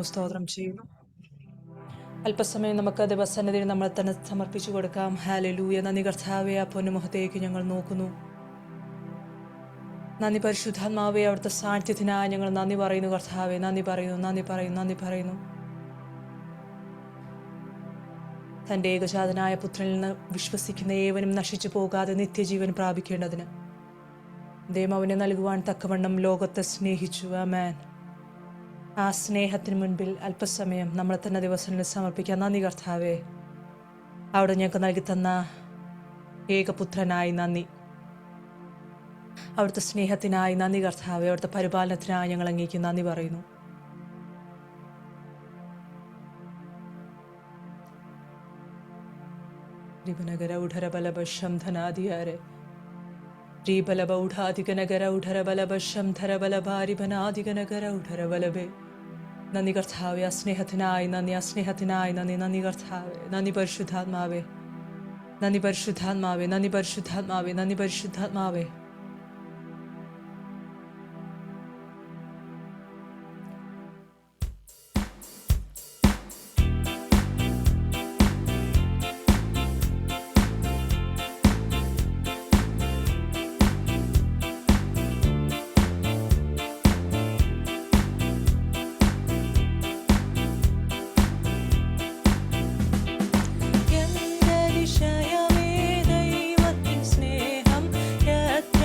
സ്തോത്രം ചെയ്യുന്നു. അല്പസമയം നമുക്ക് ദിവസന്നിധിയിൽ നമ്മൾ തന്നെ സമർപ്പിച്ചു കൊടുക്കാം. ഹല്ലേലൂയ. നന്ദി കർത്താവേ, ആ പൊന്നുമുഖത്തേക്ക് ഞങ്ങൾ നോക്കുന്നു. നന്ദി പരിശുദ്ധാത്മാവേ, അവിടുത്തെ സാന്നിധ്യത്തിനായി ഞങ്ങൾ നന്ദി പറയുന്നു. കർത്താവേ, നന്ദി പറയുന്നു. തൻ്റെ ഏകജാതനായ പുത്രനിൽ നിന്ന് വിശ്വസിക്കുന്ന ഏവനും നശിച്ചു പോകാതെ നിത്യജീവൻ പ്രാപിക്കേണ്ടതിന് ദൈവം അവനെ നൽകുവാൻ തക്കവണ്ണം ലോകത്തെ സ്നേഹിച്ചു. ആമേൻ. ആ സ്നേഹത്തിന് മുൻപിൽ അല്പസമയം നമ്മളെ തന്നെ ദിവസങ്ങളിൽ സമർപ്പിക്കാൻ. നന്ദി കർത്താവേ, അവിടെ ഞങ്ങൾക്ക് നൽകി തന്ന ഏകപുത്രനായി നന്ദി. അവിടുത്തെ സ്നേഹത്തിനായി നന്ദി കർത്താവേ. അവിടുത്തെ പരിപാലനത്തിനായി ഞങ്ങൾ അങ്ങേക്ക് നന്ദി പറയുന്നു. രിബനഗര ഉഢരബലഭം ധനാധികാരെ രീബലഭ ഉഢാധികനഗര ഉഢരബലഭം ധരബലഭാരിബനാധികനഗര ഉഢരബലഭേ. നന്ദി കർത്താവേ, ആ സ്നേഹത്തിനായി നന്ദി, ആ സ്നേഹത്തിനായി നന്ദി. നന്ദി കർത്താവേ, നന്ദി പരിശുദ്ധാത്മാവേ, നന്ദി പരിശുദ്ധാത്മാവേ, നന്ദി പരിശുദ്ധാത്മാവേ, നന്ദി പരിശുദ്ധാത്മാവേ. ദൈവത്തിൻ സ്നേഹം എത്ര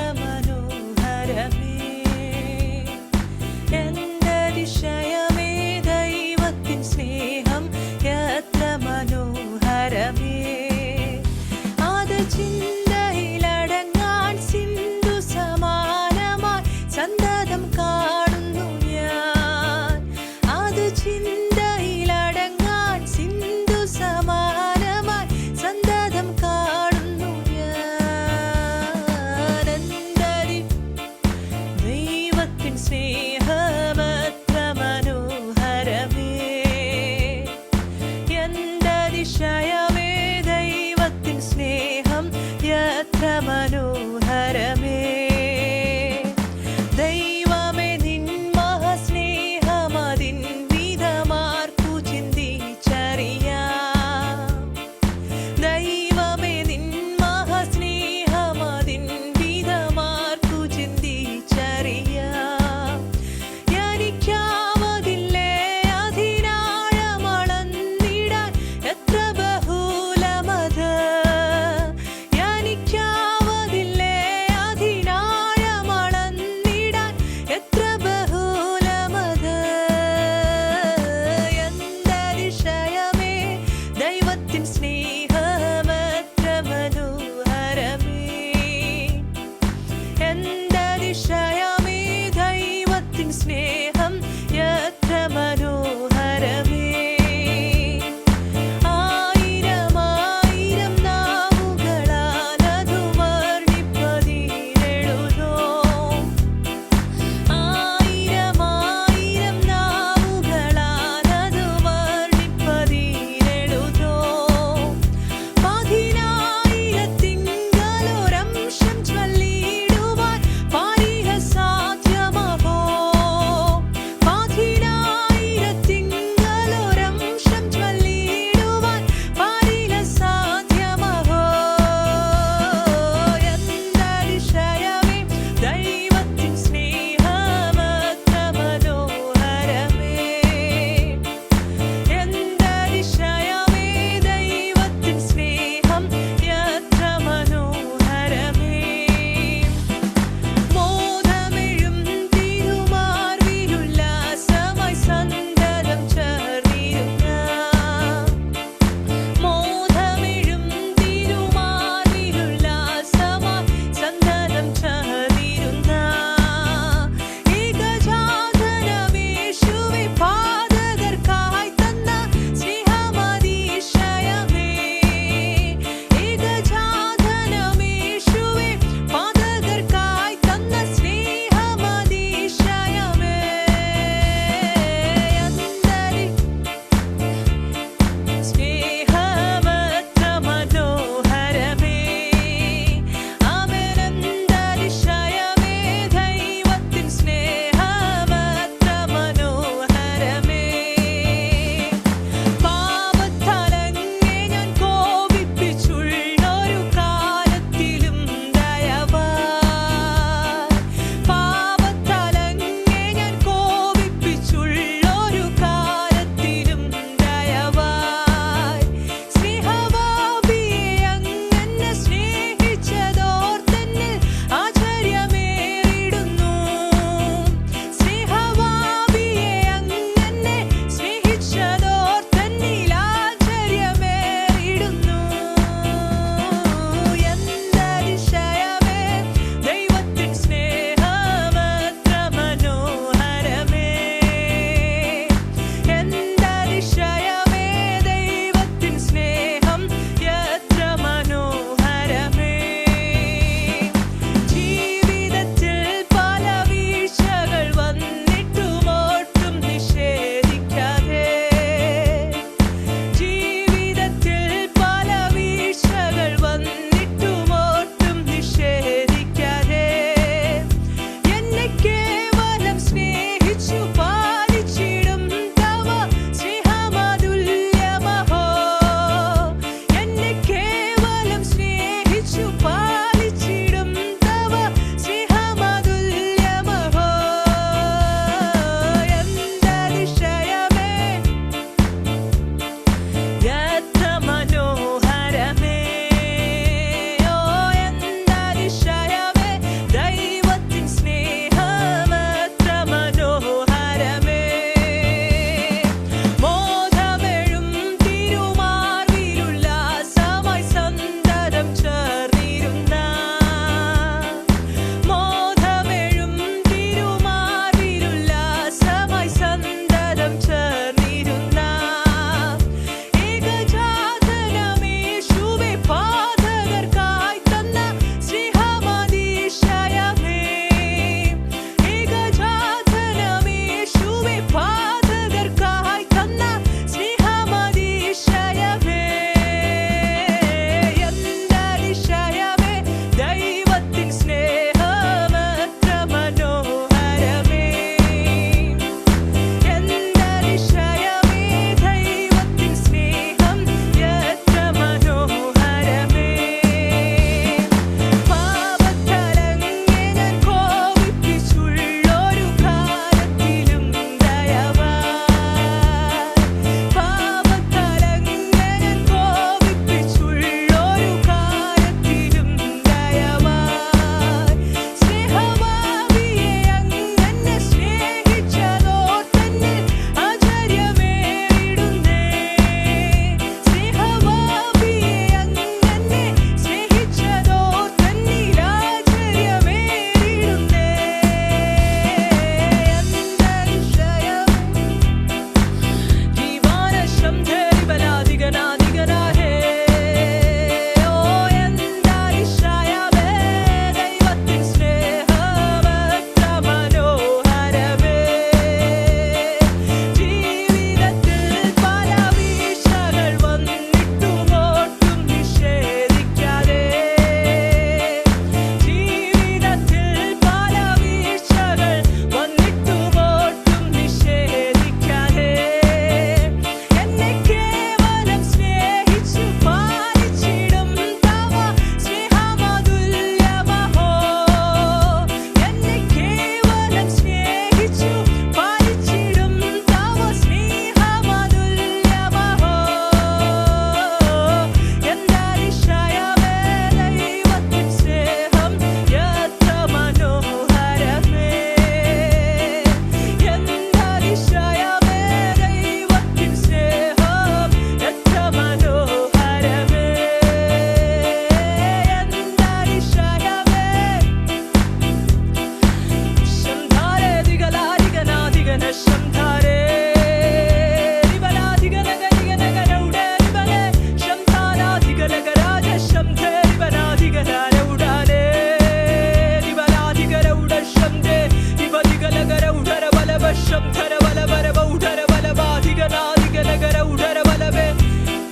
ബലവശംധേ ഇവധികലകര ഉടര ബലവശം ധര ബലവരവ ഉടര ബലവാധികനാധികലകര ഉടര ബലവേ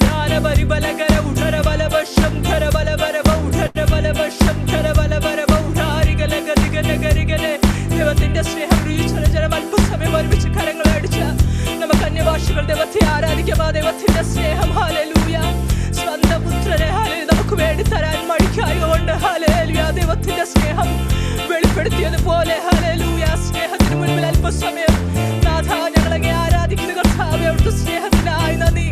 ജ്ഞാനപരിബലകര ഉടര ബലവശം ധര ബലവരവ ഉടര ബലവശം ധര ബലവരവ ഉടാരികലകരികലകരികലെ ദൈവത്തിന്റെ സ്നേഹം ജനം അല്പസമയം ഒരുമിച്ച് കരങ്ങൾ അടിച്ച നമുക്ക് അന്യഭാഷകൾ ദൈവത്തെ ആരാധിക്കാം. ആ ദൈവത്തിന്റെ സ്നേഹം ഹല്ലേലൂയ സ്വന്തം പുത്രനെ നമുക്ക് വേണ്ടി തരാൻ മടിക്കായതുകൊണ്ട് ഹല്ലേലൂയ ദൈവത്തിന്റെ സ്നേഹം വെളിപ്പെടുത്തിയതുപോലെ ഹല്ലേലൂയ സ്നേഹത്തിന് മുൻപിൽ അല്പസമയം നാഥ ഞങ്ങളെ ആരാധിക്കുന്ന കർത്താവേ അവിടുത്തെ സ്നേഹത്തിനായി നന്ദി.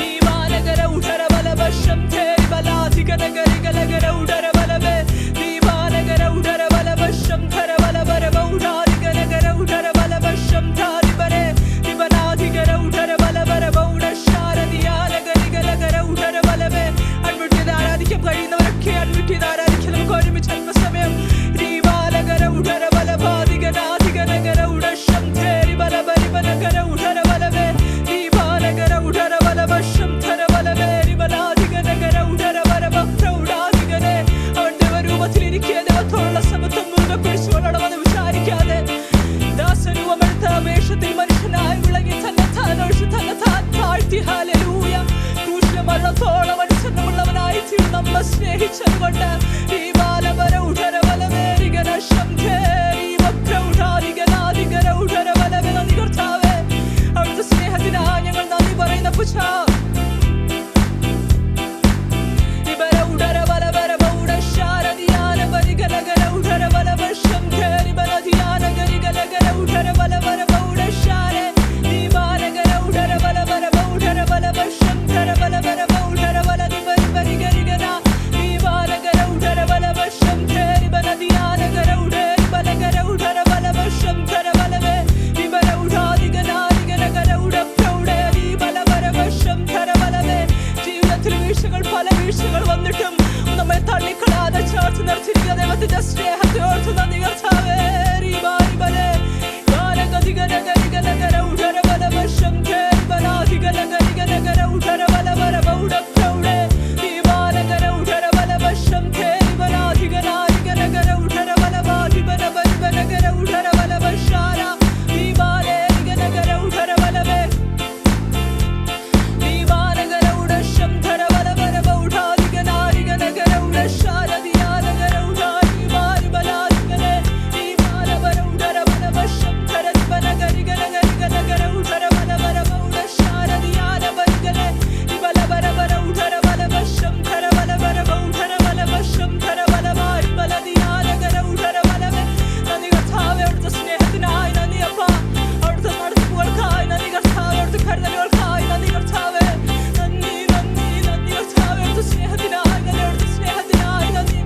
ഈ മാനഗര ഉടര ബലവശം തേരി ബലാധികനഗരികലകര ഉടര ബലവേ ദീപാനഗര ഉടര ബലവശം ധര ബലവരവ ഉടാധികനഗര ഉടര ബലവശം ധാരിബരെ ദിവനാധികര ഉടര ബലവരവ ഉടശാരദിയാനഗരികലകര ഉടര ബലവേ അൺവിട്ടിയത് ആരാധിക്കാൻ കഴിയുന്നവരൊക്കെ അൺവിട്ടിയത് ആരാധിക്കാൻ നമുക്ക് ഒരുമിച്ച് അല്പസമയം ദീപാനഗര ഉടര ബലഭാധികനാധികനഗര ഉടശം തേരി ബലബരിബനഗര ഉടര ബലവേ ദീപാനഗര ഉടര ബലവശം ധര ബലവേ ബലാധികനഗര ഉടര ബലവ പ്രൗഢാധികനെ അവൻ ദൈവരൂപത്തിലിരിക്കുക ദൈവത്തോടുള്ള സമത്വം മുറുകെ പിടിച്ചുകൊള്ളണമെന്ന് വിചാരിക്കാതെ ദാസരൂപമെടുത്ത വേഷത്തിൽ മനുഷ്യനായി വിളങ്ങി തന്നെത്താൻ താഴ്ത്തി ഹല്ലേലൂയ ക്രൂശിലെ മരണത്തോളം അനുസരണമുള്ളവനായി തീർന്ന് നമ്മെ സ്നേഹിച്ചതുകൊണ്ട് ഈ ബാലവര ഉടര ബലവേരികന ശംഖേരി പ്രൗഢാധികനാധികര ഉടര ബലവേ നന്ദി കർത്താവേ അവിടുത്തെ സ്നേഹത്തിനാ ഞങ്ങൾ നന്ദി പറയുന്ന പുച്ഛാ പല വീഴ്ചകൾ വന്നിട്ടും നമ്മെ തള്ളിക്കളാതെ ചേർത്ത് നിർത്തിയിരിക്കുക ദൈവത്തിന്റെ സ്നേഹത്തെ ഓർത്ത് നന്ദി കർത്താവേ. ഉടര ബലവശം ബലാധികലകരികലകര ഉടര ബലവരവ ഉടപ്രൗഢേ ദീപാനഗര ഉടര ബലവശം ബലാധികനാധികലകര ഉടര ബലവാധിപനബലിബനഗര ഉടര ബലവശാര ദീപാലേരികനഗര ഉടര ബലവേ ദീപാനഗര ഉടശം ധര ബലവരവ ഉടാധികനാരികനഗര ഉടശാരദിയാനഗര ഉടാരി ബാരി ബലാധികനെ ദീപാനവര ഉടര ബലവശം ധര ദിപനഗരികനഗരികനഗര ഉടര ബലവരവ ഉടശാരദിയാനബരികനെ ദിബലവരവര ഉടര ബലവശം ധര ബലവരവ ഉടര ബലവശം ധര ബലവാരി ബലദിയാനഗര ഉടര ബലവേ നന്ദി കർത്താവേ അവിടുത്തെ സ്നേഹത്തിനായി നന്ദി അപ്പ അവിടുത്തെ നടത്തിപ്പുകൾക്കായി നന്ദി കർത്താവേ അവിടുത്തെ കരുതലുകൾക്കായി നന്ദി കർത്താവേ നന്ദി നന്ദി നന്ദി കർത്താവേ അവിടുത്തെ സ്നേഹത്തിനായി നന്ദി അവിടുത്തെ സ്നേഹത്തിനായി നന്ദി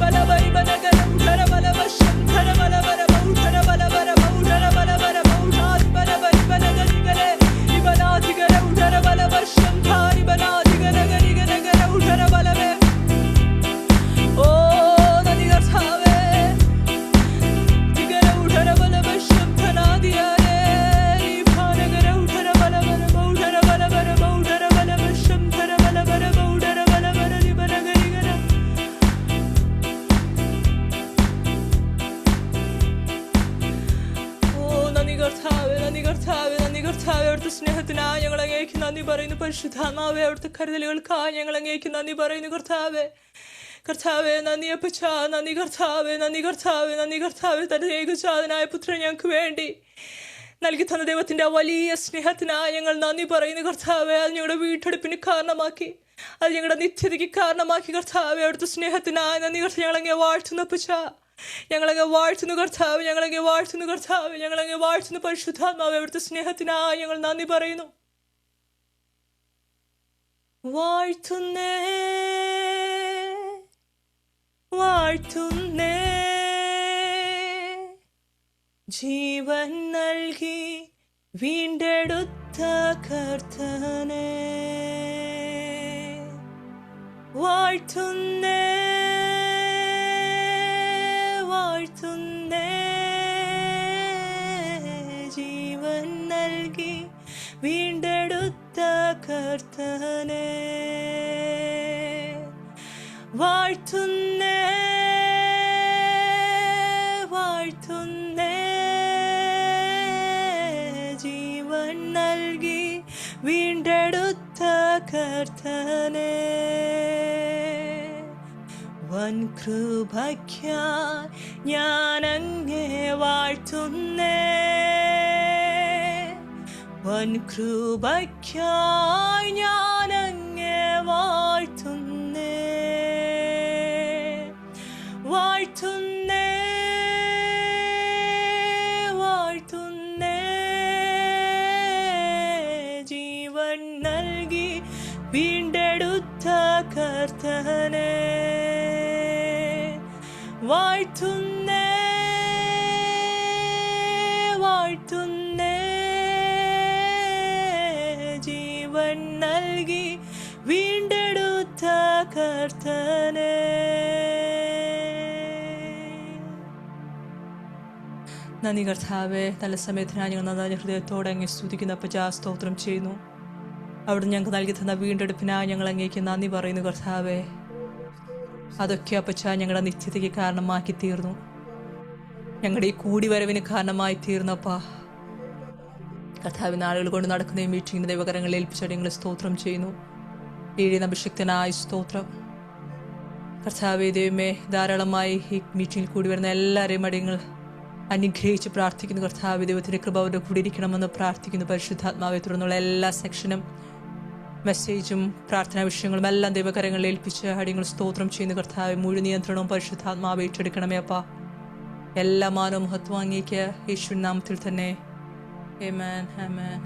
ബലവരിബനഗര ഉടര ബലവശം ധര ബലവരവ ഉടര ബലവരവ ഉടര ബലവരവ ഉടാതി ബലവരിബനഗരികരെ ഇബനാധികര ഉടര ബലവശം ധാരി ബനാധികനഗരികനഗര ഉടര ബലവേ ഓ നന്ദി കർത്താവേ ദിഗര ഉടര ബലവശം ധനാദിയാരേ ഭാനഗര ഉടര ബലവരവ ഉടര ബലവരവ ഉടര ബലവശം ധര ബലവരവ ഉടര ബലവര ദിബനഗരികര ഓ നന്ദി കർത്താവേ നന്ദി കർത്താവേ നന്ദി കർത്താവേ അവിടുത്തെ സ്നേഹത്തിനായി ഞങ്ങൾ അങ്ങേക്ക് നന്ദി പറയുന്നു. പരിശുദ്ധാത്മാവേ അവിടുത്തെ കരുതലുകൾക്കായി ഞങ്ങൾ അങ്ങേക്ക് നന്ദി പറയുന്നു കർത്താവേ. കർത്താവേ നന്ദി അപ്പച്ച നന്ദി കർത്താവേ നന്ദി കർത്താവേ നന്ദി കർത്താവേ തന്റെ ഏകജാതനായ പുത്രൻ ഞങ്ങൾക്ക് വേണ്ടി നൽകി തന്ന ദൈവത്തിന്റെ വലിയ സ്നേഹത്തിനായി ഞങ്ങൾ നന്ദി പറയുന്നു കർത്താവേ. അത് ഞങ്ങളുടെ വീട്ടെടുപ്പിന് കാരണമാക്കി, അത് ഞങ്ങളുടെ നിത്യതയ്ക്ക് കാരണമാക്കി കർത്താവേ. അവിടുത്തെ സ്നേഹത്തിനായി നന്ദി കർത്താവ് ഞങ്ങളങ്ങെ വാഴ്ത്തുന്നു അപ്പച്ച ഞങ്ങളങ്ങെ വാഴ്ത്തുന്നു കർത്താവ് ഞങ്ങളങ്ങെ വാഴ്ത്തുന്നു കർത്താവ് ഞങ്ങളങ്ങെ വാഴ്ത്തുന്നു പരിശുദ്ധാത്മാവേ. അവിടുത്തെ സ്നേഹത്തിനായി ഞങ്ങൾ നന്ദി പറയുന്നു. വാഴ്ത്തുന്നേ വാഴ്ത്തുന്നേ ജീവൻ നൽകി വീണ്ടെടുത്ത കർത്തനെ വാഴ്ത്തുന്നേ വാഴ്ത്തുന്നേ ജീവൻ നൽകി വീണ്ടെടുത്ത കർത്തനെ വാഴ്ത്തുന്നേ വാഴ്ത്തുന്നേ, ജീവൻ നൽകി വീണ്ടെടുത്ത കർത്തനെ. വൻ കൃപയ്ക്കായി ഞാൻ അങ്ങേ വാഴ്ത്തുന്നേ, വൻ കൃപയ്ക്കായി ഞാൻ അങ്ങേ വാഴ്ത്തുന്നേ, വാഴ്ത്തുന്നേ, വാഴ്ത്തുന്നേ, ജീവൻ നൽകി വീണ്ടെടുത്ത കർത്തനെ. വാഴ്ത്തുന്നേ, വാഴ്ത്തുന്നേ, ജീവൻ നൽകി വീണ്ടെടുത്ത കർത്തനെ. നന്ദി കർത്താവേ, നല്ല സമയത്തിനായി ഞങ്ങൾ നന്നായ ഹൃദയത്തോടെ അങ്ങേ സ്തുതിക്കുന്ന അപ്പച്ചാ, സ്തോത്രം ചെയ്യുന്നു. അവിടെ ഞങ്ങൾക്ക് നൽകി തന്ന വീണ്ടെടുപ്പിനായി ഞങ്ങൾ അങ്ങേക്ക് നന്ദി പറയുന്നു കർത്താവേ. അതൊക്കെ അപ്പച്ചാ ഞങ്ങളുടെ നിത്യതയ്ക്ക് കാരണമാക്കി തീർന്നു, ഞങ്ങളുടെ ഈ കൂടിവരവിന് കാരണമായി തീർന്നപ്പാ. കർത്താവിന് ആളുകൾ കൊണ്ട് നടക്കുന്ന ഈ മീറ്റിംഗിന് ദൈവകരങ്ങളിൽ ഏൽപ്പിച്ചാൽ ഞങ്ങൾ സ്തോത്രം ചെയ്യുന്നു. ഏഴിന് അഭിഷിക്തനായ സ്തോത്രം. കർത്താവേ ദൈവമേ, ധാരാളമായി ഈ മീറ്റിംഗിൽ കൂടി വരുന്ന എല്ലാവരെയും അടിയങ്ങൾ അനുഗ്രഹിച്ച് പ്രാർത്ഥിക്കുന്നു. കർത്താവ് ദൈവത്തിൻ്റെ കൃപ അവരുടെ കൂടി ഇരിക്കണമെന്ന് പ്രാർത്ഥിക്കുന്നു. പരിശുദ്ധാത്മാവെ തുടർന്നുള്ള എല്ലാ സെക്ഷനും മെസ്സേജും പ്രാർത്ഥനാ വിഷയങ്ങളും എല്ലാം ദൈവകരങ്ങളിൽ ഏൽപ്പിച്ച് അടിയങ്ങൾ സ്തോത്രം ചെയ്യുന്നു. കർത്താവ് മുഴുവൻ നിയന്ത്രണവും പരിശുദ്ധാത്മാവ് ഏറ്റെടുക്കണമേ അപ്പാ. എല്ലാ മാനവും മഹത്വം അങ്ങേക്ക് യേശുവിൻ നാമത്തിൽ തന്നെ. ആമേൻ, ആമേൻ, ആമേൻ.